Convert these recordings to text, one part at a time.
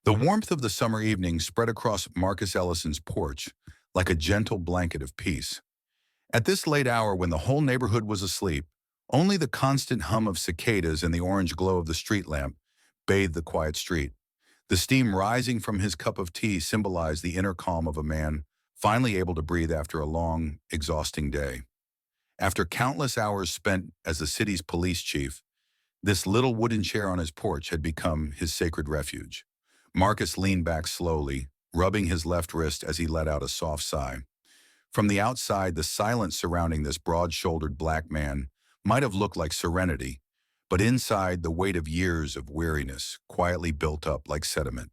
The warmth of the summer evening spread across Marcus Ellison's porch like a gentle blanket of peace. At this late hour when the whole neighborhood was asleep, only the constant hum of cicadas and the orange glow of the street lamp bathed the quiet street. The steam rising from his cup of tea symbolized the inner calm of a man finally able to breathe after a long, exhausting day. After countless hours spent as the city's police chief, this little wooden chair on his porch had become his sacred refuge. Marcus leaned back slowly, rubbing his left wrist as he let out a soft sigh. From the outside, the silence surrounding this broad-shouldered black man might have looked like serenity, but inside, the weight of years of weariness quietly built up like sediment.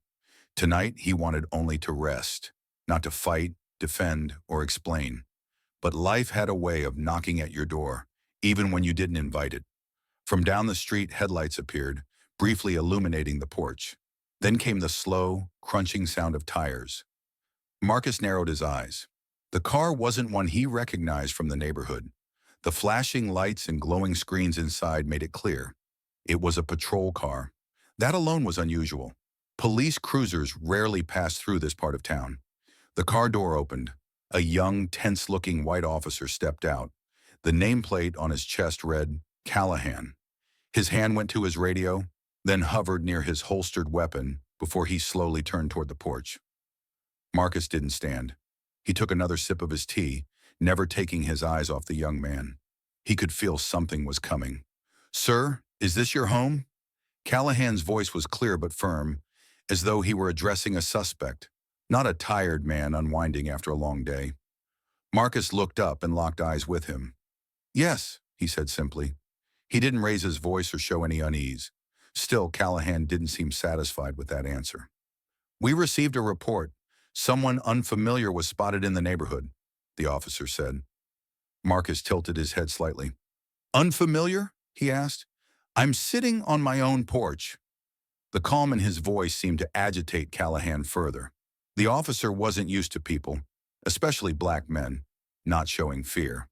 Tonight, he wanted only to rest, not to fight, defend, or explain. But life had a way of knocking at your door, even when you didn't invite it. From down the street, headlights appeared, briefly illuminating the porch. Then came the slow, crunching sound of tires. Marcus narrowed his eyes. The car wasn't one he recognized from the neighborhood. The flashing lights and glowing screens inside made it clear. It was a patrol car. That alone was unusual. Police cruisers rarely passed through this part of town. The car door opened. A young, tense-looking white officer stepped out. The nameplate on his chest read, Callahan. His hand went to his radio, then hovered near his holstered weapon before he slowly turned toward the porch. Marcus didn't stand. He took another sip of his tea, never taking his eyes off the young man. He could feel something was coming. "Sir, is this your home?" Callahan's voice was clear but firm, as though he were addressing a suspect, not a tired man unwinding after a long day. Marcus looked up and locked eyes with him. "Yes," he said simply. He didn't raise his voice or show any unease. Still, Callahan didn't seem satisfied with that answer. "We received a report. Someone unfamiliar was spotted in the neighborhood," the officer said. Marcus tilted his head slightly. "Unfamiliar?" he asked. "I'm sitting on my own porch." The calm in his voice seemed to agitate Callahan further. The officer wasn't used to people, especially black men, not showing fear.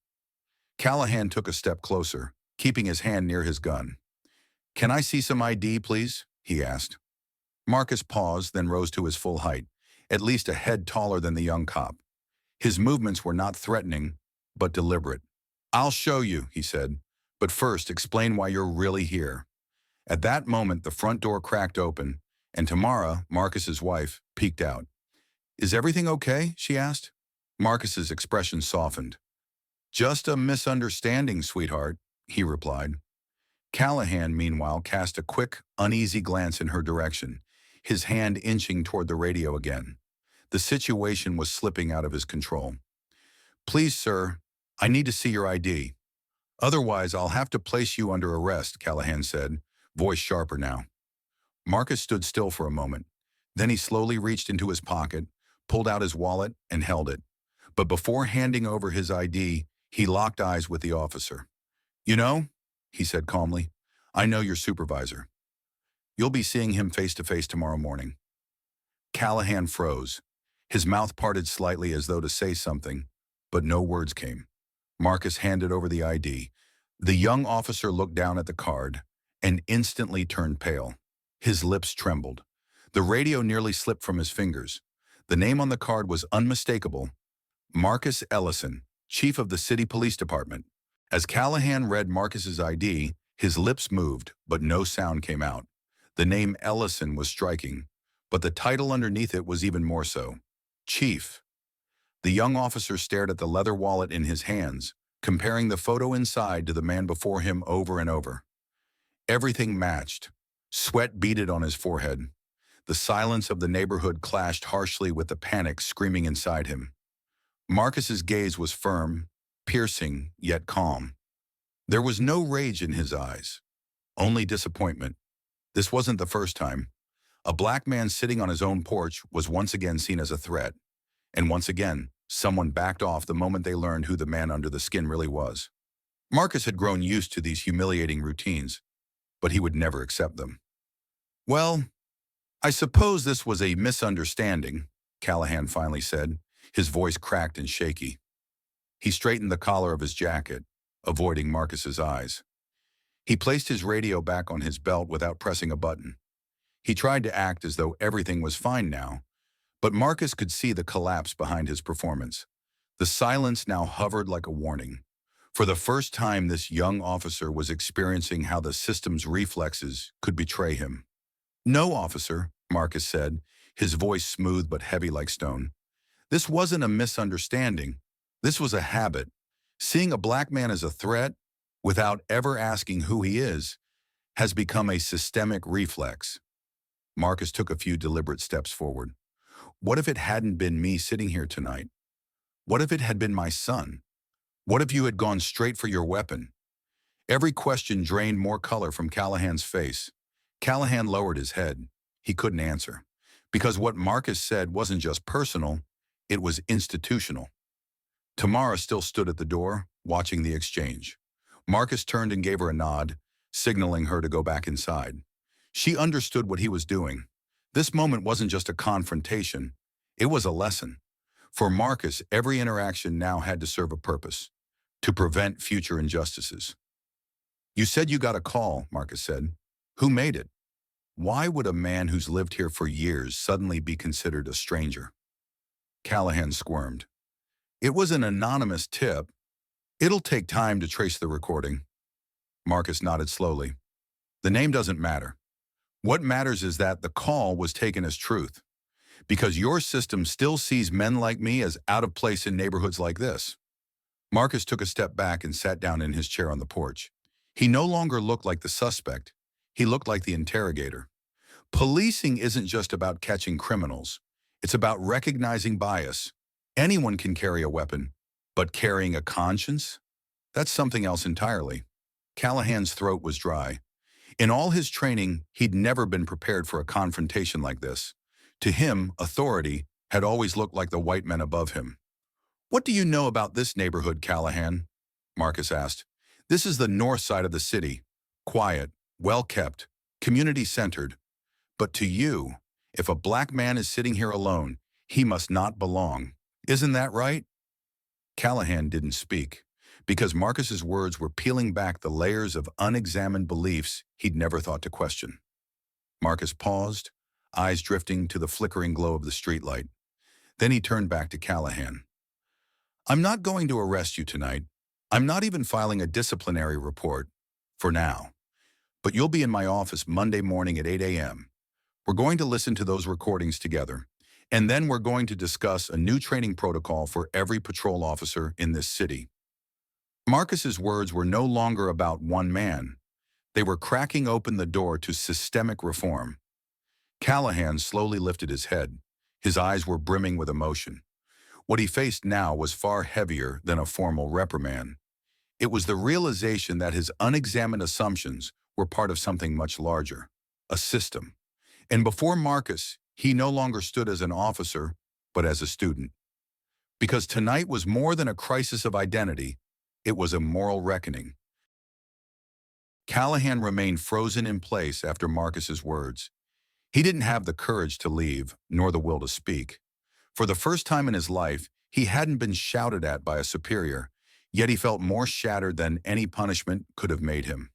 Callahan took a step closer, keeping his hand near his gun. "Can I see some ID, please?" he asked. Marcus paused, then rose to his full height, at least a head taller than the young cop. His movements were not threatening, but deliberate. "I'll show you," he said, "but first explain why you're really here." At that moment, the front door cracked open, and Tamara, Marcus's wife, peeked out. "Is everything okay?" she asked. Marcus's expression softened. "Just a misunderstanding, sweetheart," he replied. Callahan, meanwhile, cast a quick, uneasy glance in her direction, his hand inching toward the radio again. The situation was slipping out of his control. "Please, sir, I need to see your ID. Otherwise, I'll have to place you under arrest," Callahan said, voice sharper now. Marcus stood still for a moment. Then he slowly reached into his pocket, pulled out his wallet, and held it. But before handing over his ID, he locked eyes with the officer. "You know," he said calmly, "I know your supervisor. You'll be seeing him face to face tomorrow morning." Callahan froze. His mouth parted slightly as though to say something, but no words came. Marcus handed over the ID. The young officer looked down at the card and instantly turned pale. His lips trembled. The radio nearly slipped from his fingers. The name on the card was unmistakable: Marcus Ellison, chief of the city police department. As Callahan read Marcus's ID, his lips moved, but no sound came out. The name Ellison was striking, but the title underneath it was even more so: Chief. The young officer stared at the leather wallet in his hands, comparing the photo inside to the man before him over and over. Everything matched. Sweat beaded on his forehead. The silence of the neighborhood clashed harshly with the panic screaming inside him. Marcus's gaze was firm, piercing, yet calm. There was no rage in his eyes, only disappointment. This wasn't the first time. A black man sitting on his own porch was once again seen as a threat. And once again, someone backed off the moment they learned who the man under the skin really was. Marcus had grown used to these humiliating routines, but he would never accept them. "Well, I suppose this was a misunderstanding," Callahan finally said, his voice cracked and shaky. He straightened the collar of his jacket, avoiding Marcus's eyes. He placed his radio back on his belt without pressing a button. He tried to act as though everything was fine now, but Marcus could see the collapse behind his performance. The silence now hovered like a warning. For the first time, this young officer was experiencing how the system's reflexes could betray him. "No, officer," Marcus said, his voice smooth but heavy like stone. "This wasn't a misunderstanding. This was a habit. Seeing a black man as a threat, without ever asking who he is, has become a systemic reflex." Marcus took a few deliberate steps forward. What if it hadn't been me sitting here tonight? What if it had been my son? What if you had gone straight for your weapon? Every question drained more color from Callahan's face. Callahan lowered his head. He couldn't answer. Because what Marcus said wasn't just personal, it was institutional. Tamara still stood at the door, watching the exchange. Marcus turned and gave her a nod, signaling her to go back inside. She understood what he was doing. This moment wasn't just a confrontation. It was a lesson. For Marcus, every interaction now had to serve a purpose, to prevent future injustices. "You said you got a call," Marcus said. "Who made it? Why would a man who's lived here for years suddenly be considered a stranger?" Callahan squirmed. "It was an anonymous tip. It'll take time to trace the recording." Marcus nodded slowly. "The name doesn't matter. What matters is that the call was taken as truth, because your system still sees men like me as out of place in neighborhoods like this." Marcus took a step back and sat down in his chair on the porch. He no longer looked like the suspect. He looked like the interrogator. Policing isn't just about catching criminals. It's about recognizing bias. Anyone can carry a weapon, but carrying a conscience? That's something else entirely. Callahan's throat was dry. In all his training, he'd never been prepared for a confrontation like this. To him, authority had always looked like the white men above him. "What do you know about this neighborhood, Callahan?" Marcus asked. "This is the north side of the city. Quiet, well-kept, community-centered. But to you, if a black man is sitting here alone, he must not belong. Isn't that right?" Callahan didn't speak, because Marcus's words were peeling back the layers of unexamined beliefs he'd never thought to question. Marcus paused, eyes drifting to the flickering glow of the streetlight. Then he turned back to Callahan. "I'm not going to arrest you tonight. I'm not even filing a disciplinary report, for now. But you'll be in my office Monday morning at 8 a.m. We're going to listen to those recordings together, and then we're going to discuss a new training protocol for every patrol officer in this city." Marcus's words were no longer about one man. They were cracking open the door to systemic reform. Callahan slowly lifted his head. His eyes were brimming with emotion. What he faced now was far heavier than a formal reprimand. It was the realization that his unexamined assumptions were part of something much larger, a system. And before Marcus, he no longer stood as an officer, but as a student. Because tonight was more than a crisis of identity, it was a moral reckoning. Callahan remained frozen in place after Marcus's words. He didn't have the courage to leave, nor the will to speak. For the first time in his life, he hadn't been shouted at by a superior, yet he felt more shattered than any punishment could have made him.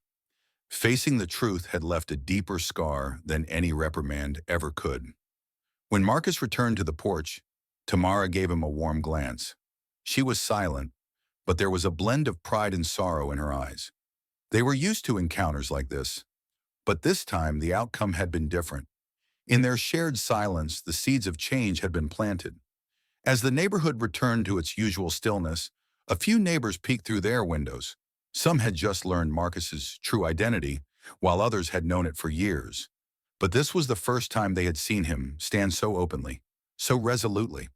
Facing the truth had left a deeper scar than any reprimand ever could. When Marcus returned to the porch, Tamara gave him a warm glance. She was silent, but there was a blend of pride and sorrow in her eyes. They were used to encounters like this, but this time the outcome had been different. In their shared silence, the seeds of change had been planted. As the neighborhood returned to its usual stillness, a few neighbors peeked through their windows. Some had just learned Marcus's true identity, while others had known it for years. But this was the first time they had seen him stand so openly, so resolutely.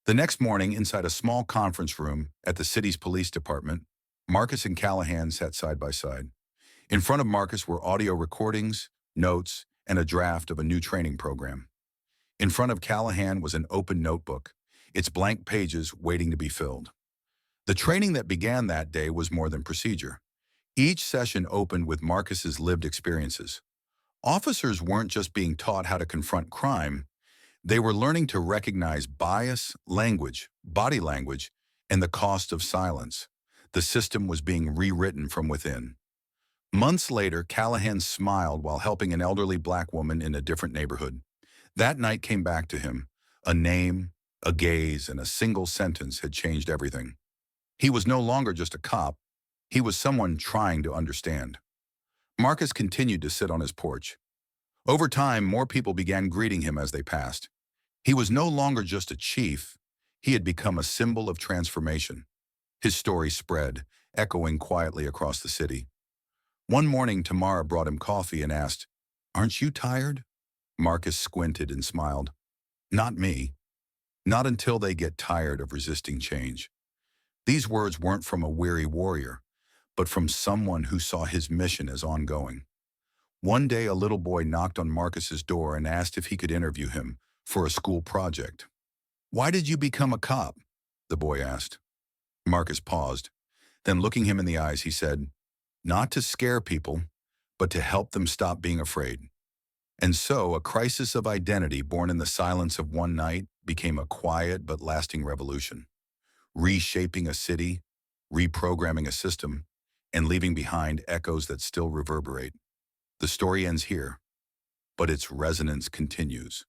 The next morning, inside a small conference room at the city's police department, Marcus and Callahan sat side by side. In front of Marcus were audio recordings, notes, and a draft of a new training program. In front of Callahan was an open notebook, its blank pages waiting to be filled. The training that began that day was more than procedure. Each session opened with Marcus's lived experiences. Officers weren't just being taught how to confront crime, they were learning to recognize bias, language, body language, and the cost of silence. The system was being rewritten from within. Months later, Callahan smiled while helping an elderly black woman in a different neighborhood. That night came back to him. A name, a gaze, and a single sentence had changed everything. He was no longer just a cop. He was someone trying to understand. Marcus continued to sit on his porch. Over time, more people began greeting him as they passed. He was no longer just a chief. He had become a symbol of transformation. His story spread, echoing quietly across the city. One morning, Tamara brought him coffee and asked, "Aren't you tired?" Marcus squinted and smiled. "Not me. Not until they get tired of resisting change." These words weren't from a weary warrior, but from someone who saw his mission as ongoing. One day, a little boy knocked on Marcus's door and asked if he could interview him for a school project. "Why did you become a cop?" the boy asked. Marcus paused. Then, looking him in the eyes, he said, "Not to scare people, but to help them stop being afraid." And so, a crisis of identity born in the silence of one night became a quiet but lasting revolution, reshaping a city, reprogramming a system, and leaving behind echoes that still reverberate. The story ends here, but its resonance continues.